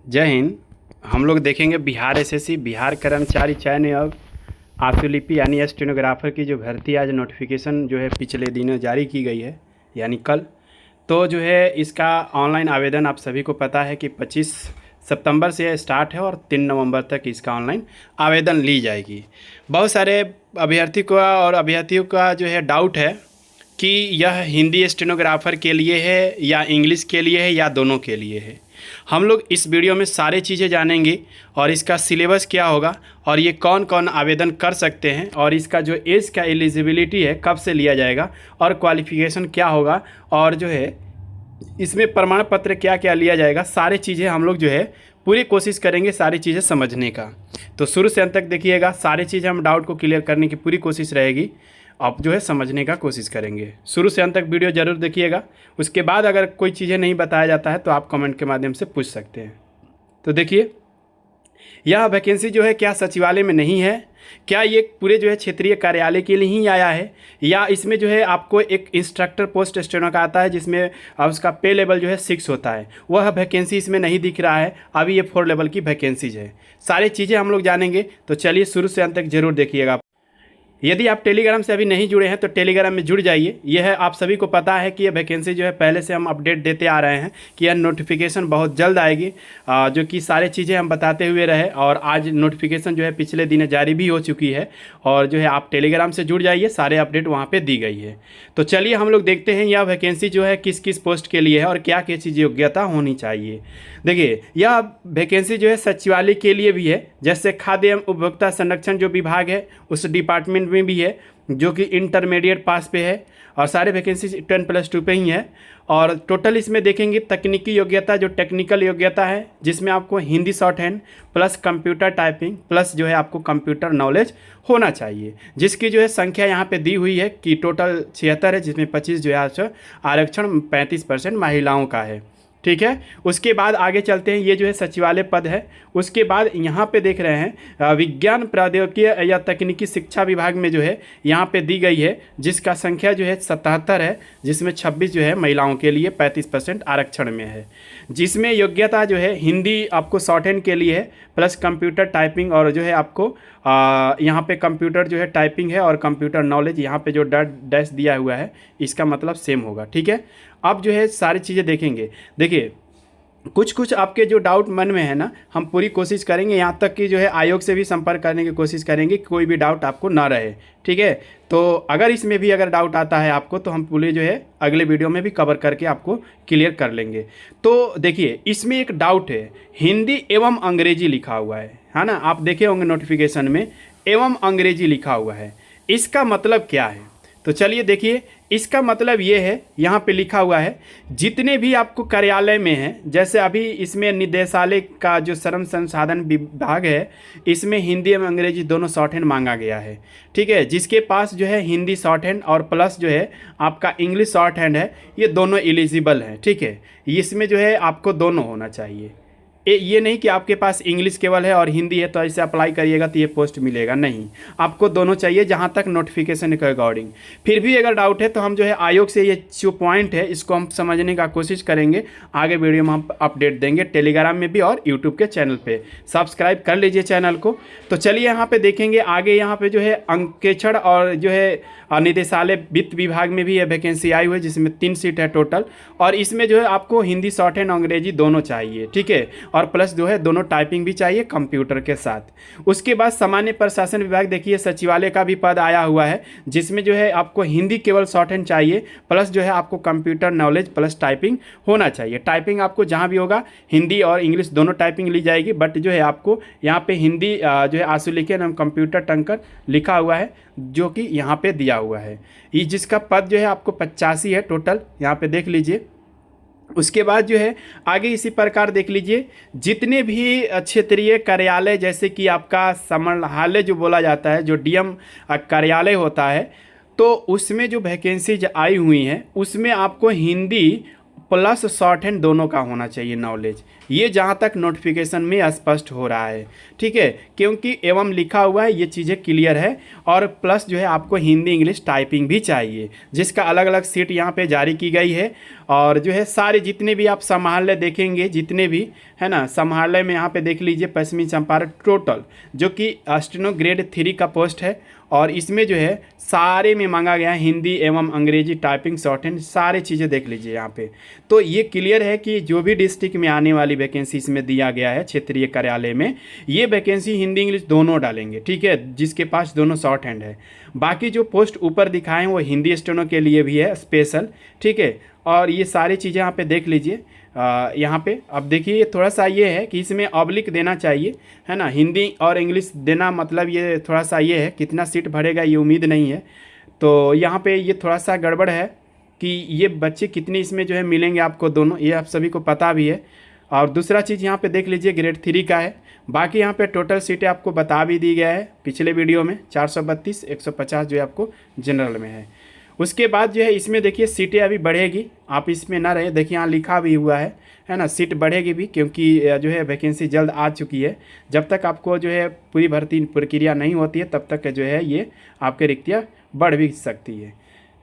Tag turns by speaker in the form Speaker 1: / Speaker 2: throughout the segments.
Speaker 1: जय हिंद। हम लोग देखेंगे बिहार एसएससी बिहार कर्मचारी चयन आयोग आशुलिपि यानी स्टेनोग्राफर की जो भर्ती आज नोटिफिकेशन जो है पिछले दिनों जारी की गई है यानी कल। तो जो है इसका ऑनलाइन आवेदन आप सभी को पता है कि 25 सितंबर से स्टार्ट है और 3 नवंबर तक इसका ऑनलाइन आवेदन ली जाएगी। बहुत सारे अभ्यर्थी को और अभ्यर्थियों का जो है डाउट है कि यह हिंदी स्टेनोग्राफर के लिए है या इंग्लिश के लिए है या दोनों के लिए है। हम लोग इस वीडियो में सारे चीज़ें जानेंगे और इसका सिलेबस क्या होगा और ये कौन कौन आवेदन कर सकते हैं और इसका जो एज का एलिजिबिलिटी है कब से लिया जाएगा और क्वालिफ़िकेशन क्या होगा और जो है इसमें प्रमाण पत्र क्या क्या लिया जाएगा, सारी चीज़ें हम लोग जो है पूरी कोशिश करेंगे सारी चीज़ें समझने का। तो शुरू से अंत तक देखिएगा, सारी चीज़ें हम डाउट को क्लियर करने की पूरी कोशिश रहेगी। आप जो है समझने का कोशिश करेंगे, शुरू से अंत तक वीडियो ज़रूर देखिएगा। उसके बाद अगर कोई चीज़ें नहीं बताया जाता है तो आप कमेंट के माध्यम से पूछ सकते हैं। तो देखिए, यह वैकेंसी जो है क्या सचिवालय में नहीं है, क्या ये पूरे जो है क्षेत्रीय कार्यालय के लिए ही आया है, या इसमें जो है आपको एक इंस्ट्रक्टर पोस्ट स्टेनो का आता है जिसमें उसका पे लेवल जो है 6 होता है, वह वैकेंसी इसमें नहीं दिख रहा है। अभी ये 4 लेवल की वैकेंसीज है। सारी चीज़ें हम लोग जानेंगे, तो चलिए शुरू से अंत तक जरूर देखिएगा। यदि आप टेलीग्राम से अभी नहीं जुड़े हैं तो टेलीग्राम में जुड़ जाइए। यह है, आप सभी को पता है कि यह वैकेंसी जो है पहले से हम अपडेट देते आ रहे हैं कि यह नोटिफिकेशन बहुत जल्द आएगी, जो कि सारी चीज़ें हम बताते हुए रहे। और आज नोटिफिकेशन जो है पिछले दिन जारी भी हो चुकी है और जो है आप टेलीग्राम से जुड़ जाइए, सारे अपडेट वहाँ पर दी गई है। तो चलिए हम लोग देखते हैं यह वैकेंसी जो है किस किस पोस्ट के लिए है और क्या क्या चीज़ योग्यता होनी चाहिए। देखिए, यह वैकेंसी जो है सचिवालय के लिए भी है, जैसे खाद्य एवं उपभोक्ता संरक्षण जो विभाग है उस डिपार्टमेंट में भी है, जो कि इंटरमीडिएट पास पे है। और सारे वैकेंसी 10+2 पे ही है। और टोटल इसमें देखेंगे तकनीकी योग्यता, जो टेक्निकल योग्यता है, जिसमें आपको Hindi short hand plus computer typing plus जो है आपको कंप्यूटर नॉलेज होना चाहिए, जिसकी जो है संख्या यहाँ पे दी हुई है कि टोटल 76 है, जिसमें 25 जो है आरक्षण 35% महिलाओं का है। ठीक है, उसके बाद आगे चलते हैं। ये जो है सचिवालय पद है। उसके बाद यहाँ पे देख रहे हैं विज्ञान प्रौद्योगिकी या तकनीकी शिक्षा विभाग में जो है यहाँ पे दी गई है, जिसका संख्या जो है 77 है, जिसमें 26 जो है महिलाओं के लिए 35% आरक्षण में है। जिसमें योग्यता जो है हिंदी आपको शॉर्ट हैंड के लिए है प्लस कंप्यूटर टाइपिंग, और जो है आपको यहाँ पे कंप्यूटर जो है टाइपिंग है और कंप्यूटर नॉलेज यहाँ पे जो डैश दिया हुआ है इसका मतलब सेम होगा। ठीक है, अब जो है सारी चीज़ें देखेंगे। देखिए, कुछ कुछ आपके जो डाउट मन में है ना, हम पूरी कोशिश करेंगे, यहाँ तक कि जो है आयोग से भी संपर्क करने की कोशिश करेंगे, कोई भी डाउट आपको ना रहे। ठीक है, तो अगर इसमें भी अगर डाउट आता है आपको तो हम पूरे जो है अगले वीडियो में भी कवर करके आपको क्लियर कर लेंगे। तो देखिए, इसमें एक डाउट है, हिंदी एवं अंग्रेजी लिखा हुआ है ना, आप देखे होंगे नोटिफिकेशन में एवं अंग्रेजी लिखा हुआ है, इसका मतलब क्या है? तो चलिए देखिए, इसका मतलब ये है, यहाँ पे लिखा हुआ है जितने भी आपको कार्यालय में हैं, जैसे अभी इसमें निदेशालय का जो श्रम संसाधन विभाग है, इसमें हिंदी एवं अंग्रेजी दोनों शॉर्ट हैंड मांगा गया है। ठीक है, जिसके पास जो है हिंदी शॉर्ट हैंड और प्लस जो है आपका इंग्लिश शॉर्ट हैंड है, ये दोनों एलिजिबल हैं। ठीक है, इसमें जो है आपको दोनों होना चाहिए। ये नहीं कि आपके पास इंग्लिश केवल है और हिंदी है तो ऐसे अप्लाई करिएगा तो ये पोस्ट मिलेगा, नहीं, आपको दोनों चाहिए जहाँ तक नोटिफिकेशन के अकॉर्डिंग। फिर भी अगर डाउट है तो हम जो है आयोग से ये जो पॉइंट है इसको हम समझने का कोशिश करेंगे, आगे वीडियो में हम अपडेट देंगे टेलीग्राम में भी और यूट्यूब के चैनल पे। सब्सक्राइब कर लीजिए चैनल को। तो चलिए यहाँ पे देखेंगे आगे, यहाँ पे जो है अंकेक्षण और जो है निदेशालय वित्त विभाग में भी ये वैकेंसी आई हुई है, जिसमें 3 सीट है टोटल, और इसमें जो है आपको हिंदी शॉर्ट हैंड अंग्रेजी दोनों चाहिए। ठीक है, और प्लस जो है दोनों टाइपिंग भी चाहिए कंप्यूटर के साथ। उसके बाद सामान्य प्रशासन विभाग, देखिए सचिवालय का भी पद आया हुआ है, जिसमें जो है आपको हिंदी केवल शॉर्ट हैंड चाहिए प्लस जो है आपको कंप्यूटर नॉलेज प्लस टाइपिंग होना चाहिए। टाइपिंग आपको जहाँ भी होगा हिंदी और इंग्लिश दोनों टाइपिंग ली जाएगी, बट जो है आपको यहाँ पे हिंदी जो है आशुलिखित एवं कंप्यूटर टंकर लिखा हुआ है, जो कि यहाँ पे दिया हुआ है। ये जिसका पद जो है आपको 85 है टोटल, यहाँ पे देख लीजिए। उसके बाद जो है आगे इसी प्रकार देख लीजिए, जितने भी क्षेत्रीय कार्यालय, जैसे कि आपका समाहरणालय जो बोला जाता है, जो डीएम कार्यालय होता है, तो उसमें जो वैकेंसीज आई हुई हैं उसमें आपको हिंदी प्लस शॉर्ट हैंड दोनों का होना चाहिए नॉलेज। ये जहाँ तक नोटिफिकेशन में स्पष्ट हो रहा है, ठीक है, क्योंकि एवं लिखा हुआ है, ये चीज़ें क्लियर है। और प्लस जो है आपको हिंदी इंग्लिश टाइपिंग भी चाहिए, जिसका अलग अलग सीट यहाँ पे जारी की गई है। और जो है सारे जितने भी आप समाहरणालय देखेंगे, जितने भी है ना समाहरणालय में, यहाँ पे देख लीजिए पश्चिमी चंपारण टोटल, जो कि स्टेनो ग्रेड 3 का पोस्ट है। और इसमें जो है सारे में मांगा गया है हिंदी एवं अंग्रेजी टाइपिंग शॉर्ट हैंड, सारी चीज़ें देख लीजिए यहाँ पे। तो ये क्लियर है कि जो भी डिस्ट्रिक्ट में आने वाली वैकेंसी इसमें दिया गया है क्षेत्रीय कार्यालय में, ये वैकेंसी हिंदी इंग्लिश दोनों डालेंगे, ठीक है, जिसके पास दोनों शॉर्ट हैंड है। बाकी जो पोस्ट ऊपर दिखाए हैं वो हिंदी स्टेनो के लिए भी है स्पेशल, ठीक है। और ये सारी चीज़ें यहाँ पे देख लीजिए। यहाँ पे अब देखिए थोड़ा सा ये है कि इसमें ऑब्लिक देना चाहिए, है ना, हिंदी और इंग्लिश देना, मतलब ये थोड़ा सा ये है, कितना सीट भरेगा ये उम्मीद नहीं है। तो यहाँ पे ये थोड़ा सा गड़बड़ है कि ये बच्चे कितने इसमें जो है मिलेंगे आपको दोनों, ये आप सभी को पता भी है। और दूसरा चीज़ यहाँ पे देख लीजिए ग्रेड 3 का है। बाकी यहाँ पे टोटल सीटें आपको बता भी दी गया है पिछले वीडियो में, 432, 150 जो है आपको जनरल में है। उसके बाद जो है इसमें देखिए सीटें अभी बढ़ेगी, आप इसमें ना रहे, देखिए यहाँ लिखा भी हुआ है ना, सीट बढ़ेगी भी, क्योंकि जो है वैकेंसी जल्द आ चुकी है। जब तक आपको जो है पूरी भर्ती प्रक्रिया नहीं होती है तब तक जो है ये आपके रिक्तियाँ बढ़ भी सकती है।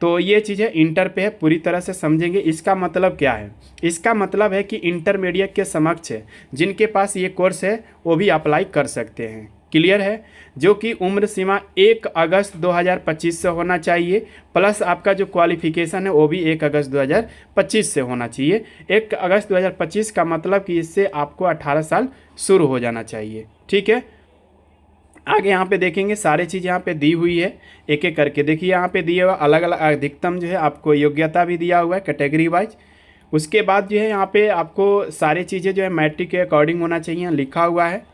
Speaker 1: तो ये चीज़ें इंटर पे है, पूरी तरह से समझेंगे। इसका मतलब क्या है? इसका मतलब है कि इंटरमीडिएट के समक्ष है जिनके पास ये कोर्स है वो भी अप्लाई कर सकते हैं, क्लियर है। जो कि उम्र सीमा 1 अगस्त 2025 से होना चाहिए, प्लस आपका जो क्वालिफिकेशन है वो भी 1 अगस्त 2025 से होना चाहिए। 1 अगस्त 2025 का मतलब कि इससे आपको 18 साल शुरू हो जाना चाहिए, ठीक है। आगे यहाँ पे देखेंगे सारी चीज़ यहाँ पे दी हुई है, एक एक करके देखिए यहाँ पे दिए हुआ अलग अलग अधिकतम जो है आपको योग्यता भी दिया हुआ है कैटेगरी वाइज। उसके बाद जो है यहाँ पे आपको सारी चीज़ें जो है मैट्रिक के अकॉर्डिंग होना चाहिए, लिखा हुआ है।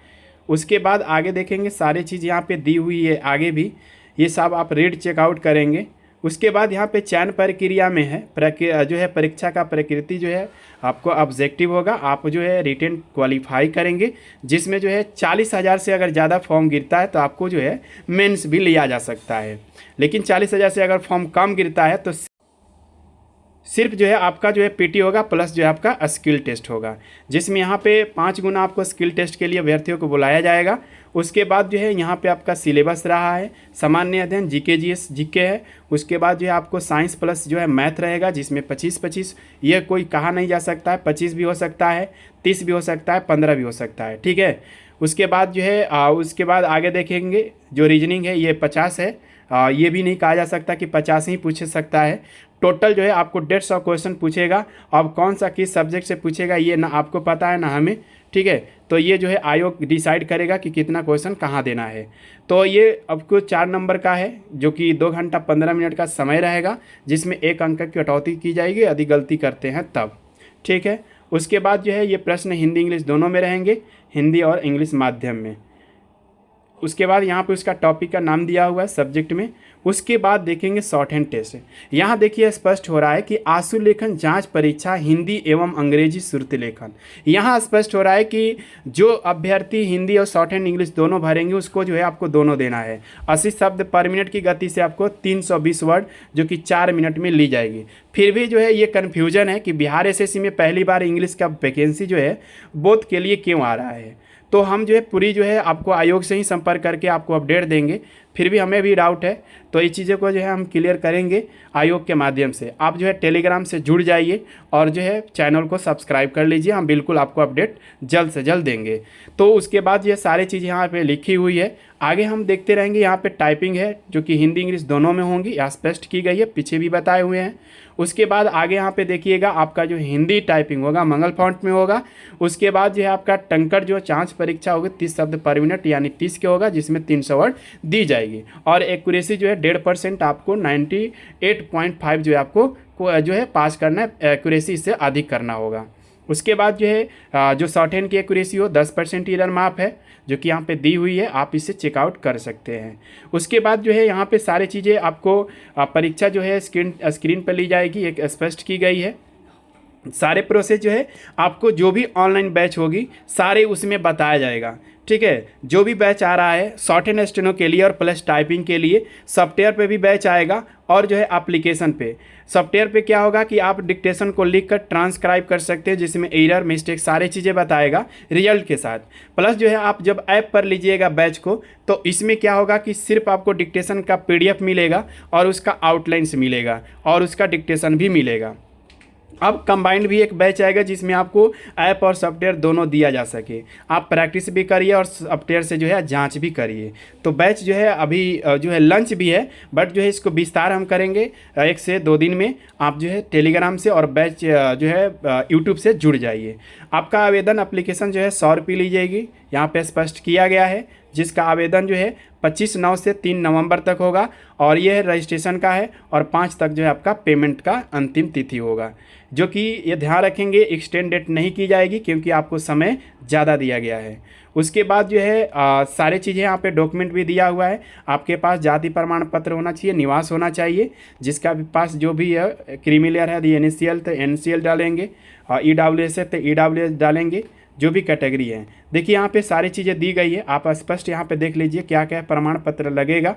Speaker 1: उसके बाद आगे देखेंगे सारी चीज़ यहाँ पे दी हुई है, आगे भी ये सब आप रीड चेकआउट करेंगे। उसके बाद यहाँ पे चयन प्रक्रिया में है जो है परीक्षा का प्रकृति जो है आपको ऑब्जेक्टिव होगा, आप जो है रिटेन क्वालिफाई करेंगे, जिसमें जो है 40,000 से अगर ज़्यादा फॉर्म गिरता है तो आपको जो है मेंस भी लिया जा सकता है। लेकिन 40,000 से अगर फॉर्म कम गिरता है तो सिर्फ जो है आपका जो है पीटी होगा, प्लस जो है आपका स्किल टेस्ट होगा, जिसमें यहाँ पे 5 गुना आपको स्किल टेस्ट के लिए अभ्यर्थियों को बुलाया जाएगा। उसके बाद जो है यहाँ पे आपका सिलेबस रहा है, सामान्य अध्ययन, जीके जीएस जीके है। उसके बाद जो है आपको साइंस प्लस जो है मैथ रहेगा, जिसमें 25-25, ये कोई कहा नहीं जा सकता है, 25 भी हो सकता है, 30 भी हो सकता है, 15 भी हो सकता है, ठीक है। उसके बाद जो है उसके बाद आगे देखेंगे जो रीजनिंग है ये 50 है, ये भी नहीं कहा जा सकता कि 50 ही पूछ सकता है। टोटल जो है आपको 150 क्वेश्चन पूछेगा। अब कौन सा किस सब्जेक्ट से पूछेगा ये ना आपको पता है ना हमें, ठीक है। तो ये जो है आयोग डिसाइड करेगा कि कितना क्वेश्चन कहाँ देना है। तो ये आपको 4 नंबर का है, जो कि 2 घंटा 15 मिनट का समय रहेगा, जिसमें 1 अंक की कटौती की जाएगी यदि गलती करते हैं तब, ठीक है। उसके बाद जो है ये प्रश्न हिंदी इंग्लिश दोनों में रहेंगे, हिंदी और इंग्लिश माध्यम में। उसके बाद यहाँ पे उसका टॉपिक का नाम दिया हुआ है सब्जेक्ट में। उसके बाद देखेंगे शॉर्ट हैंड टेस्ट। यहाँ देखिए स्पष्ट हो रहा है कि आशु लेखन जांच परीक्षा हिंदी एवं अंग्रेजी श्रुति लेखन। यहाँ स्पष्ट हो रहा है कि जो अभ्यर्थी हिंदी और शॉर्ट हैंड इंग्लिश दोनों भरेंगे उसको जो है आपको दोनों देना है। 80 शब्द पर मिनट की गति से आपको 320 वर्ड जो कि 4 मिनट में ली जाएगी। फिर भी जो है ये कन्फ्यूजन है कि बिहार एसएससी में पहली बार इंग्लिश का वैकेंसी जो है बोथ के लिए क्यों आ रहा है। तो हम जो है पूरी जो है आपको आयोग से ही संपर्क करके आपको अपडेट देंगे। फिर भी हमें भी डाउट है तो ये चीज़ों को जो है हम क्लियर करेंगे आयोग के माध्यम से। आप जो है टेलीग्राम से जुड़ जाइए और जो है चैनल को सब्सक्राइब कर लीजिए, हम बिल्कुल आपको अपडेट जल्द से जल्द देंगे। तो उसके बाद ये सारी चीज़ यहाँ पे लिखी हुई है, आगे हम देखते रहेंगे। यहाँ पे टाइपिंग है जो कि हिंदी इंग्लिश दोनों में होंगी, यहाँ स्पष्ट की गई है, पीछे भी बताए हुए हैं। उसके बाद आगे यहाँ पे देखिएगा आपका जो हिंदी टाइपिंग होगा मंगल फॉन्ट में होगा। उसके बाद जो है आपका टंकर जो जांच परीक्षा होगी 30 शब्द पर मिनट यानी 30 के होगा, जिसमें 300 वर्ड दी जाएगी। और एक्यूरेसी जो है 1.5% आपको 98.5 जो है आपको जो है पास करना है, एक्यूरेसी इससे अधिक करना होगा। उसके बाद जो है जो शॉर्ट हैंड की एक्यूरेसी हो 10% एरर मार्क है, जो कि यहाँ पे दी हुई है, आप इसे चेकआउट कर सकते हैं। उसके बाद जो है यहाँ पे सारी चीज़ें आपको परीक्षा जो है स्क्रीन पर ली जाएगी, एक स्पष्ट की गई है। सारे प्रोसेस जो है आपको जो भी ऑनलाइन बैच होगी सारे उसमें बताया जाएगा। ठीक है, जो भी बैच आ रहा है शॉर्ट हैंड स्टेनो के लिए और प्लस टाइपिंग के लिए सॉफ्टवेयर पे भी बैच आएगा और जो है एप्लीकेशन पे। सॉफ्टवेयर पे क्या होगा कि आप डिक्टेशन को लिख कर ट्रांसक्राइब कर सकते हैं, जिसमें एरर मिस्टेक सारी चीज़ें बताएगा रिजल्ट के साथ। प्लस जो है आप जब ऐप पर लीजिएगा बैच को तो इसमें क्या होगा कि सिर्फ आपको डिक्टेशन का PDF मिलेगा और उसका आउटलाइंस मिलेगा और उसका डिक्टेशन भी मिलेगा। अब कंबाइंड भी एक बैच आएगा जिसमें आपको ऐप और सॉफ्टवेयर दोनों दिया जा सके, आप प्रैक्टिस भी करिए और सॉफ्टवेयर से जो है जांच भी करिए। तो बैच जो है अभी जो है लंच भी है, बट जो है इसको विस्तार हम करेंगे 1 से 2 दिन में। आप जो है टेलीग्राम से और बैच जो है यूट्यूब से जुड़ जाइए। आपका आवेदन एप्लीकेशन जो है 100 रुपये ली जाएगी, यहाँ पे स्पष्ट किया गया है, जिसका आवेदन जो है 25/9 से 3 नवंबर तक होगा और यह रजिस्ट्रेशन का है और 5 तक जो है आपका पेमेंट का अंतिम तिथि होगा। जो कि ये ध्यान रखेंगे एक्सटेंड डेट नहीं की जाएगी क्योंकि आपको समय ज़्यादा दिया गया है। उसके बाद जो है सारे चीज़ें यहाँ पे डॉक्यूमेंट भी दिया हुआ है। आपके पास जाति प्रमाण पत्र होना चाहिए, निवास होना चाहिए, जिसका भी पास जो भी है क्रीमी लेयर है NACL तो NACL डालेंगे और EWS है तो EWS डालेंगे, जो भी कैटेगरी है। देखिए यहाँ पे सारी चीज़ें दी गई है, आप स्पष्ट यहाँ पे देख लीजिए क्या क्या प्रमाण पत्र लगेगा।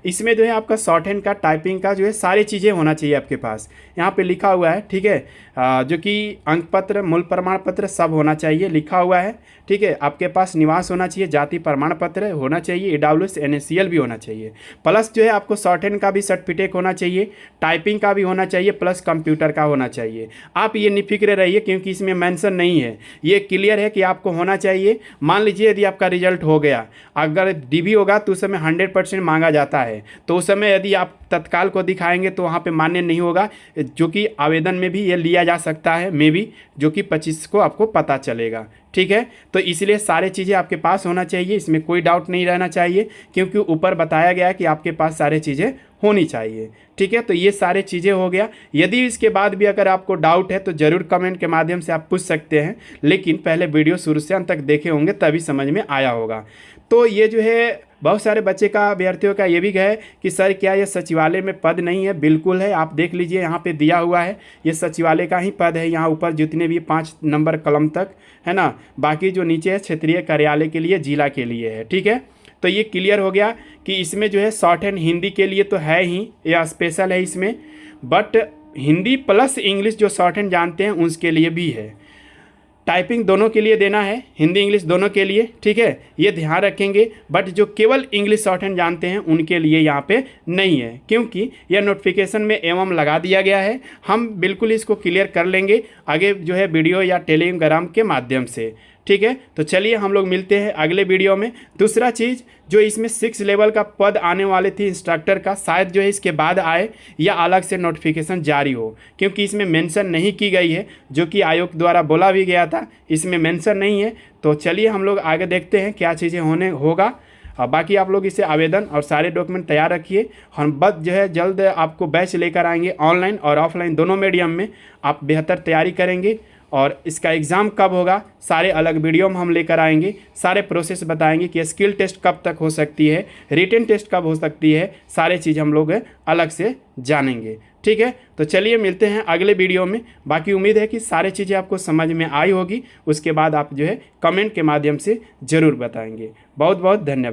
Speaker 1: इसमें जो है आपका शॉर्ट हैंड का टाइपिंग का जो है सारी चीज़ें होना चाहिए आपके पास, यहाँ पे लिखा हुआ है। ठीक है, जो कि अंक पत्र मूल प्रमाण पत्र सब होना चाहिए लिखा हुआ है। ठीक है, आपके पास निवास होना चाहिए, जाति प्रमाण पत्र होना चाहिए, EWS NACL भी होना चाहिए। प्लस जो है आपको शॉर्ट हैंड का भी सर्टिफिकेट होना चाहिए, टाइपिंग का भी होना चाहिए, प्लस कंप्यूटर का होना चाहिए। आप ये निफिक्र रहिए क्योंकि इसमें मेंशन नहीं है, ये क्लियर है कि आपको होना चाहिए। मान लीजिए यदि आपका रिजल्ट हो गया, अगर DB होगा तो उस समय 100% मांगा जाता है, तो उस समय यदि आप तत्काल को दिखाएंगे तो वहाँ पे मान्य नहीं होगा, जो कि आवेदन में भी ये लिया जा सकता है मे भी, जो कि 25 को आपको पता चलेगा। ठीक है, तो इसलिए सारी चीज़ें आपके पास होना चाहिए, इसमें कोई डाउट नहीं रहना चाहिए क्योंकि ऊपर बताया गया है कि आपके पास सारी चीज़ें होनी चाहिए। ठीक है, तो ये सारे चीज़ें हो गया। यदि इसके बाद भी अगर आपको डाउट है तो ज़रूर कमेंट के माध्यम से आप पूछ सकते हैं, लेकिन पहले वीडियो शुरू से अंत तक देखे होंगे तभी समझ में आया होगा। तो ये जो है बहुत सारे बच्चे का अभ्यर्थियों का ये भी है कि सर क्या ये सचिवालय में पद नहीं है? बिल्कुल है, आप देख लीजिए यहाँ पे दिया हुआ है, ये सचिवालय का ही पद है। यहाँ ऊपर जितने भी 5 नंबर कलम तक है ना, बाकी जो नीचे है क्षेत्रीय कार्यालय के लिए, जिला के लिए है। ठीक है, तो ये क्लियर हो गया कि इसमें जो है शॉर्ट हैंड हिंदी के लिए तो है ही, या स्पेशल है इसमें, बट हिंदी प्लस इंग्लिश जो शॉर्ट हैंड जानते हैं उसके लिए भी है। टाइपिंग दोनों के लिए देना है, हिंदी इंग्लिश दोनों के लिए। ठीक है, ये ध्यान रखेंगे, बट जो केवल इंग्लिश शॉर्ट हैंड जानते हैं उनके लिए यहाँ पे नहीं है, क्योंकि यह नोटिफिकेशन में एवं लगा दिया गया है। हम बिल्कुल इसको क्लियर कर लेंगे आगे जो है वीडियो या टेलीग्राम के माध्यम से। ठीक है, तो चलिए हम लोग मिलते हैं अगले वीडियो में। दूसरा चीज़ जो इसमें 6 लेवल का पद आने वाले थी इंस्ट्रक्टर का, शायद जो है इसके बाद आए या अलग से नोटिफिकेशन जारी हो, क्योंकि इसमें मेंशन नहीं की गई है, जो कि आयोग द्वारा बोला भी गया था, इसमें मेंशन नहीं है। तो चलिए हम लोग आगे देखते हैं क्या चीज़ें होगा। और बाकी आप लोग इसे आवेदन और सारे डॉक्यूमेंट तैयार रखिए। हम बस जो है जल्द आपको बैच लेकर आएंगे, ऑनलाइन और ऑफलाइन दोनों मीडियम में। आप बेहतर तैयारी करेंगे और इसका एग्ज़ाम कब होगा सारे अलग वीडियो में हम लेकर आएंगे, सारे प्रोसेस बताएंगे कि स्किल टेस्ट कब तक हो सकती है, रिटन टेस्ट कब हो सकती है, सारे चीज़ हम लोग अलग से जानेंगे। ठीक है, तो चलिए मिलते हैं अगले वीडियो में। बाकी उम्मीद है कि सारी चीज़ें आपको समझ में आई होगी, उसके बाद आप जो है कमेंट के माध्यम से ज़रूर बताएंगे। बहुत बहुत धन्यवाद।